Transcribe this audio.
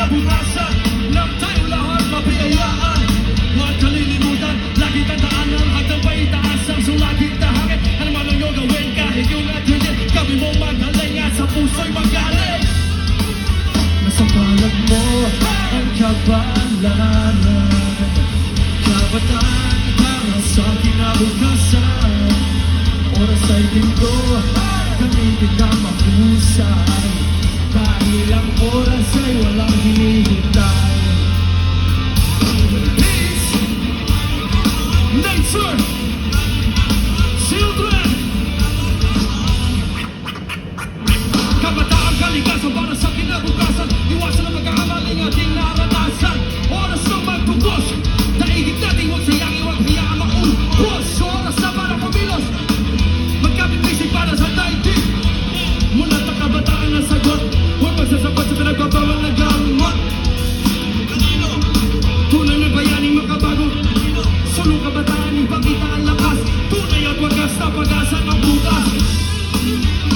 kinabukasan nang tayo lahat mapiyayaan. Huwag kalilimutan, lagi tandaan ang hagdan pa itaas ang sulaging tahangin. Ano man ang iyong gawin kahit yun at hindi, kami mong magaling at sa puso'y magaling. Nasa palad mo ang kabalaran, kabataan para sa kinabukasan. Oras ay ginto, gamitin na mahusay, dahil ang oras ay walang hinihintay. Peace, nature, children. Kabataan, kalikasan para sa kinabukasan. Iwasan ang magkakamaling ating naranasan. Oras na magtugos, daigig natin huwag sayangin, huwag hayaan maubos. Oras na para kumilos, magkabit-bisig para sa daigdig. Mula sa kabataan na sagot, huwag magsasabat sa pinagbabawang na gamot. Tunay na bayaning makabago, sulong kabataan, ipakita ang lakas. Tunay at wagas na pag-asa ng bukas.